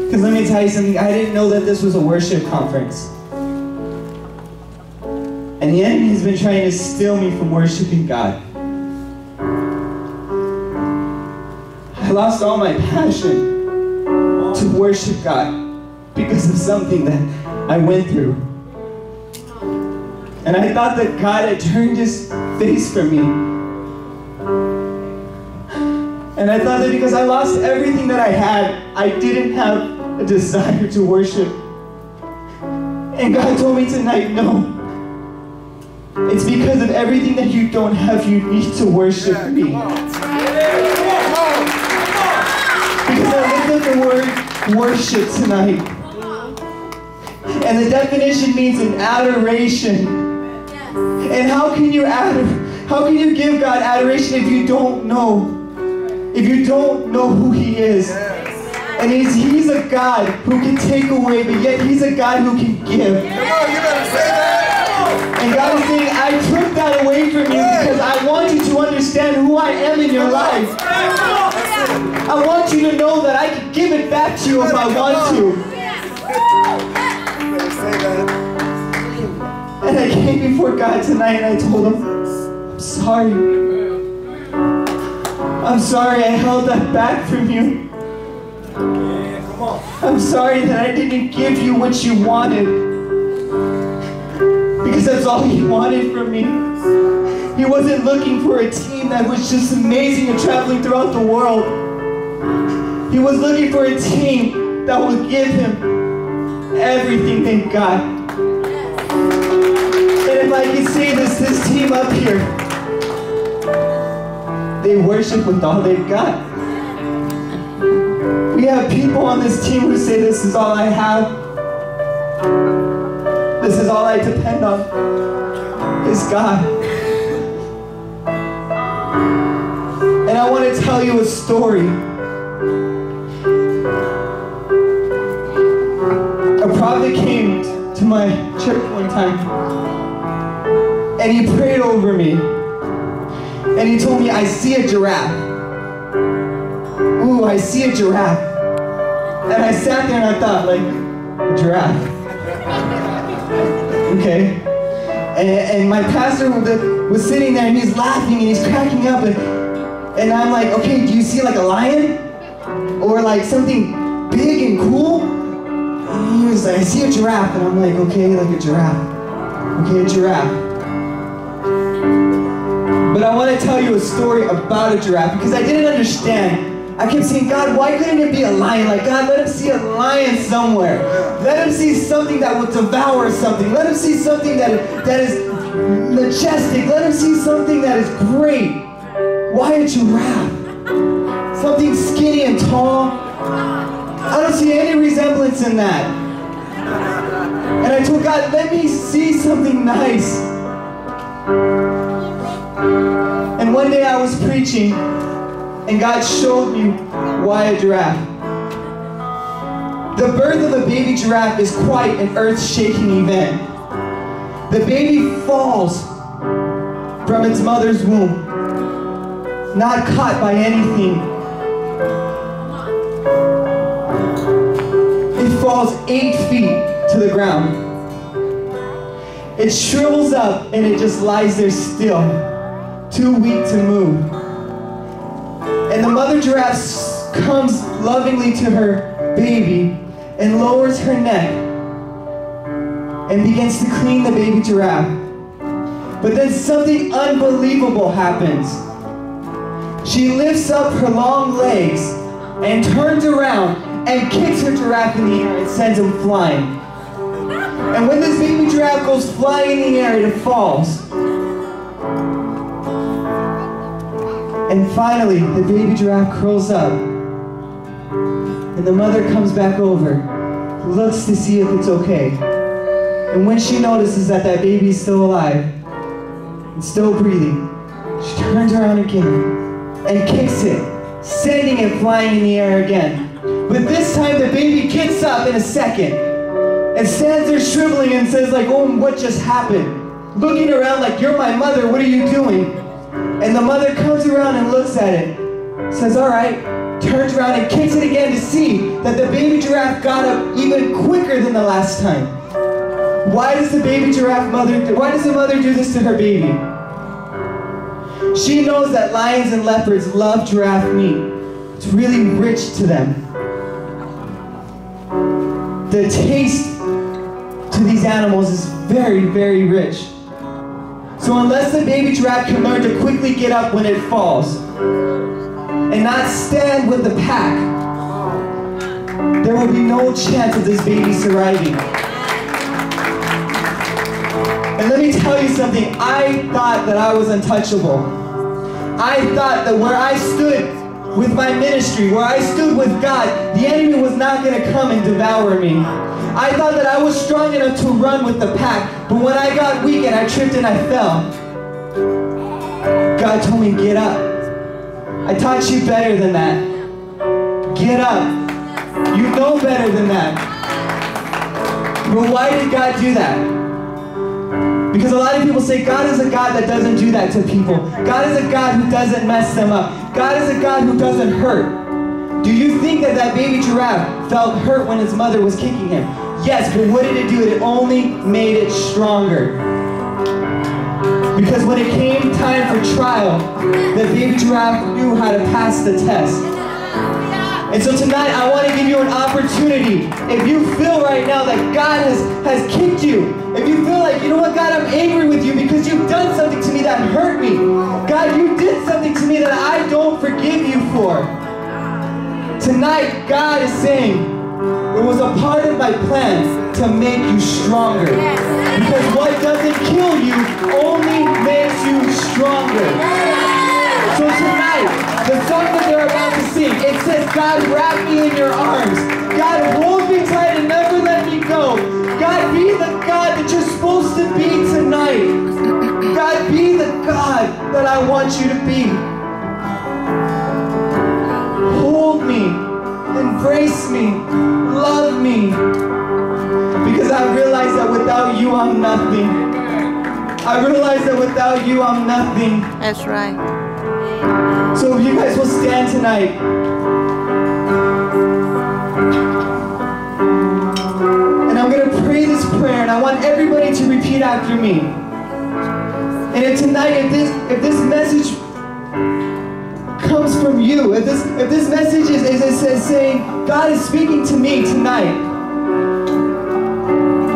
Because let me tell you something, I didn't know that this was a worship conference. And the enemy's been trying to steal me from worshiping God. I lost all my passion to worship God because of something that I went through. And I thought that God had turned his face from me. And I thought that because I lost everything that I had, I didn't have a desire to worship. And God told me tonight, no. It's because of everything that you don't have, you need to worship me. Because I looked up the word worship tonight. And the definition means an adoration. And how can you give God adoration if you don't know? If you don't know who he is? And he's a God who can take away, but yet he's a God who can give. Come on, you better say that. And God is saying, I took that away from you because I want you to understand who I am in your life. I want you to know that I can give it back to you if I want to. And I came before God tonight and I told him, I'm sorry. I'm sorry I held that back from you. I'm sorry that I didn't give you what you wanted. Because that's all he wanted from me. He wasn't looking for a team that was just amazing and traveling throughout the world. He was looking for a team that would give him everything they got. And if I can say this team up here, they worship with all they've got. We have people on this team who say, this is all I have. This is all I depend on, is God. And I want to tell you a story. A prophet came to my church one time, and he prayed over me. And he told me, I see a giraffe. Ooh, I see a giraffe. And I sat there and I thought, like, a giraffe. Okay? And my pastor was sitting there and he's laughing and he's cracking up. And I'm like, okay, do you see like a lion? Or like something big and cool? And he was like, I see a giraffe. And I'm like, okay, like a giraffe. Okay, a giraffe. But I want to tell you a story about a giraffe because I didn't understand. I kept saying, God, why couldn't it be a lion? Like, God, let him see a lion somewhere. Let him see something that will devour something. Let him see something that is majestic. Let him see something that is great. Why a giraffe? Something skinny and tall? I don't see any resemblance in that. And I told God, let me see something nice. And one day I was preaching, and God showed me why a giraffe. The birth of a baby giraffe is quite an earth-shaking event. The baby falls from its mother's womb, not caught by anything. It falls 8 feet to the ground. It shrivels up and it just lies there still, too weak to move. And the mother giraffe comes lovingly to her baby and lowers her neck and begins to clean the baby giraffe. But then something unbelievable happens. She lifts up her long legs and turns around and kicks her giraffe in the air and sends him flying. And when this baby giraffe goes flying in the air, it falls. And finally, the baby giraffe curls up, and the mother comes back over, looks to see if it's okay. And when she notices that that baby is still alive, and still breathing, she turns around again, and kicks it, sending it flying in the air again. But this time the baby gets up in a second, and stands there shriveling and says like, oh, what just happened? Looking around like, you're my mother, what are you doing? And the mother comes around and looks at it, says, all right, turns around and kicks it again to see that the baby giraffe got up even quicker than the last time. Why does the mother do this to her baby? She knows that lions and leopards love giraffe meat. It's really rich to them. The taste to these animals is very, very rich. So unless the baby giraffe can learn to quickly get up when it falls and not stand with the pack, there will be no chance of this baby surviving. And let me tell you something, I thought that I was untouchable. I thought that where I stood with my ministry, where I stood with God, the enemy was not going to come and devour me. I thought that I was strong enough to run with the pack, but when I got weak and I tripped and I fell, God told me, get up. I taught you better than that. Get up. You know better than that. But why did God do that? Because a lot of people say God is a God that doesn't do that to people. God is a God who doesn't mess them up. God is a God who doesn't hurt. Do you think that that baby giraffe felt hurt when his mother was kicking him? Yes, but what did it do? It only made it stronger. Because when it came time for trial, the baby giraffe knew how to pass the test. And so tonight, I want to give you an opportunity. If you feel right now that God has kicked you, if you feel like, you know what, God, I'm angry with you because you've done something to me that hurt me. God, you did something to me that I don't forgive you for. Tonight, God is saying, it was a part of my plan to make you stronger. Because what doesn't kill you only makes you stronger. So tonight, the song that they're about to sing, it says, God, wrap me in your arms. God, hold me tight and never let me go. God, be the God that you're supposed to be tonight. God, be the God that I want you to be. Hold me, embrace me, love me. Because I realize that without you, I'm nothing. I realize that without you, I'm nothing. That's right. So if you guys will stand tonight. And I'm going to pray this prayer, and I want everybody to repeat after me. And if tonight, if this message comes from you, if this message is saying, God is speaking to me tonight.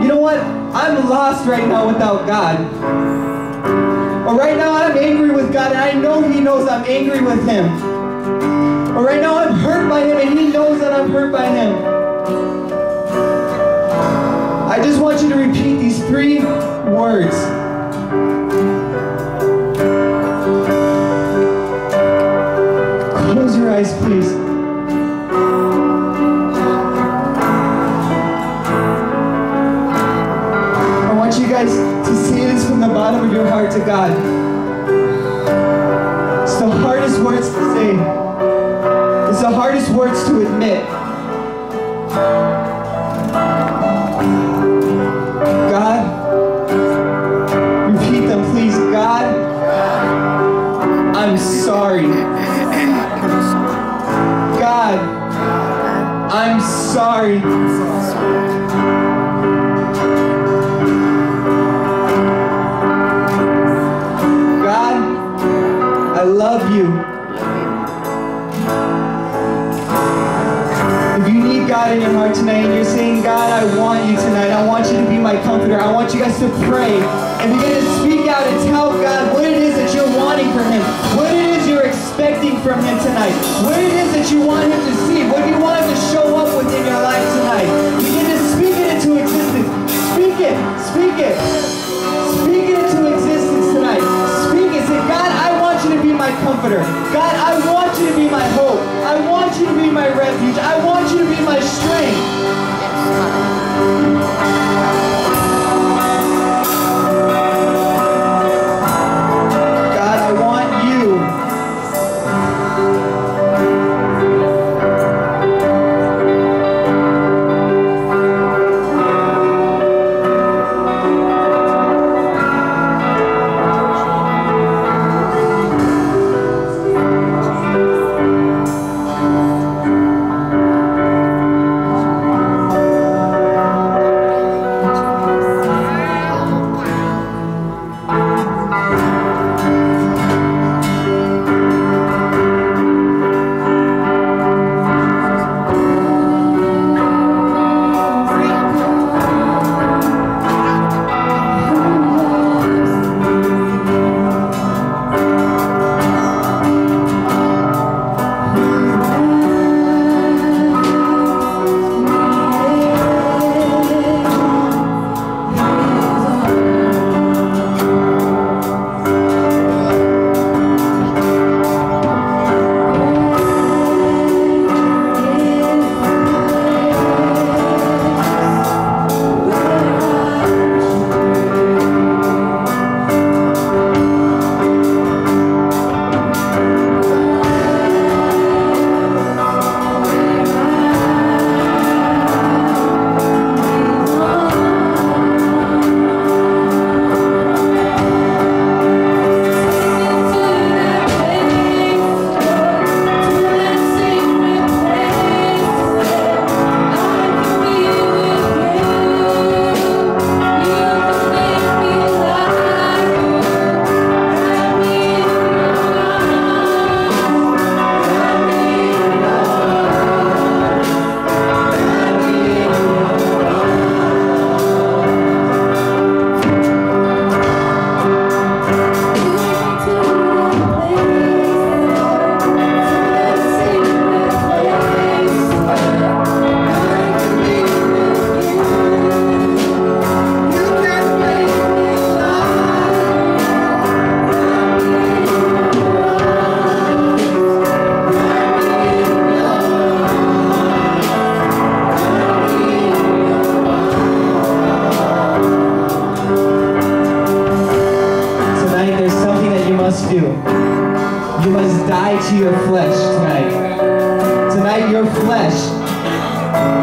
You know what? I'm lost right now without God. Or right now I'm angry with God and I know He knows I'm angry with Him. Or right now I'm hurt by Him and He knows that I'm hurt by Him. I just want you to repeat these 3 words. Close your eyes, please. I want you guys to say this from the bottom of your heart to God. It's the hardest words to say. It's the hardest words to admit. God, repeat them please. God, I'm sorry. God, I'm sorry. God, I love you. If you need God in your heart tonight and you're saying, God, I want you tonight. I want you to be my comforter. I want you guys to pray and begin to speak out and tell God what it is that you're wanting from Him. What it is you're expecting from Him tonight. What it is that you want Him to see. What you want Him to show up within your life tonight. Begin to speak it into existence. Speak it. Speak it. Speak it into existence tonight. Speak it. Say, God, I want you to be my comforter. God, I want you to be my hope. I want you to be my refuge. I want you to be my strength. God, I want you.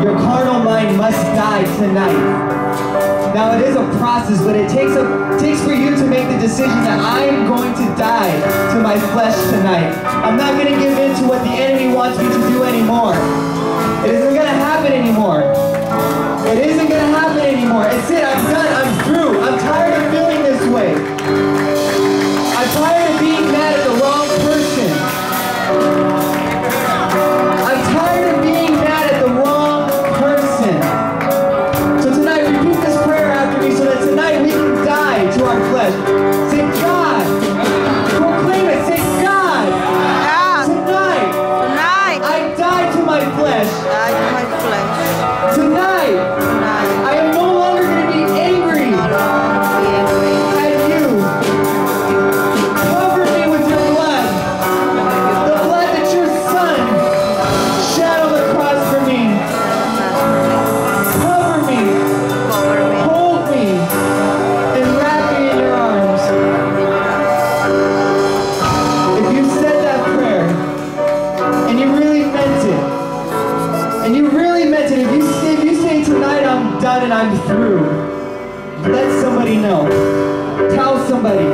Your carnal mind must die tonight. Now it is a process, but it takes for you to make the decision that I'm going to die to my flesh tonight. I'm not going to give in to what the enemy wants me to do anymore. It isn't going to happen anymore. It isn't going to happen anymore. It's it. I'm done. I'm through. I'm tired of feeling this way. I'm tired of being mad at the wrong person. I'm tired of being mad at the wrong person. So tonight, repeat this prayer after me so that tonight we can die to our flesh. Say, God. Proclaim it. Say, God. Tonight. I die to my flesh. Tonight. I am no longer going to be angry at you. Cover me with your blood. The blood that your son shed on the cross for me. Cover me. Hold me. And wrap me in your arms. If you said that prayer and you really meant it, if you say tonight I'm done and I'm through, let somebody know. Tell somebody.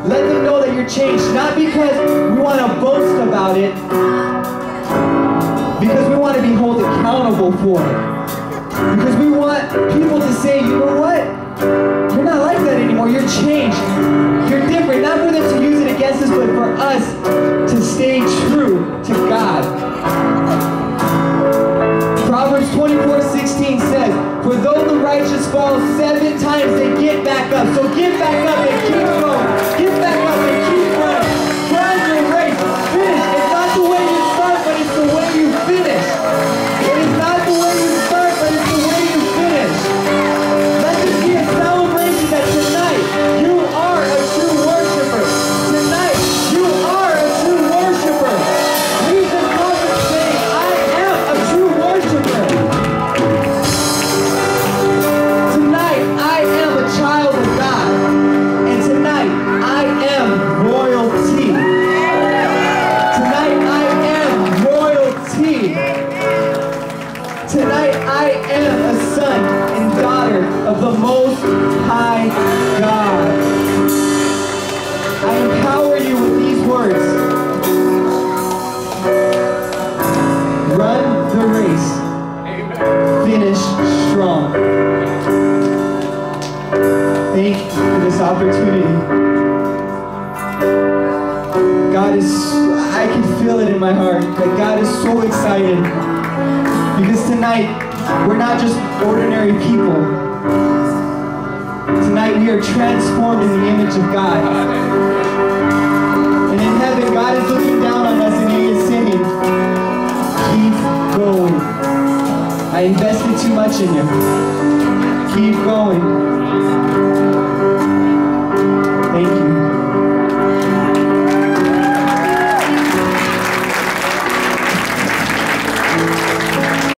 Let them know that you're changed. Not because we want to boast about it, because we want to be held accountable for it. Because we want people to say, you know what? You're not like that anymore. You're changed. You're different. Not for them to use it against us, but for us to stay true to God. Proverbs 24:16 says, for though the righteous fall 7 times, they get back up. So get back up and keep going. Get back up and keep running. Run your race. Finish. It's not the way you start, but it's the way you finish. It is not the way you start, but it's the way you finish. Let this be a celebration that tonight you are a true worshiper. Tonight you are a true worshiper. Leave the comments saying, I am a true worshiper. Tonight I am a child of God. And tonight I am royalty. Tonight I am royalty. Tonight I am a son and daughter of the Most High God. I empower you with these words. Run the race. Finish strong. Thank you for this opportunity. God is, I can feel it in my heart that God is so excited. Because tonight, we're not just ordinary people. Tonight, we are transformed in the image of God. And in heaven, God is looking down on us and He is saying, keep going. I invested too much in you. Keep going.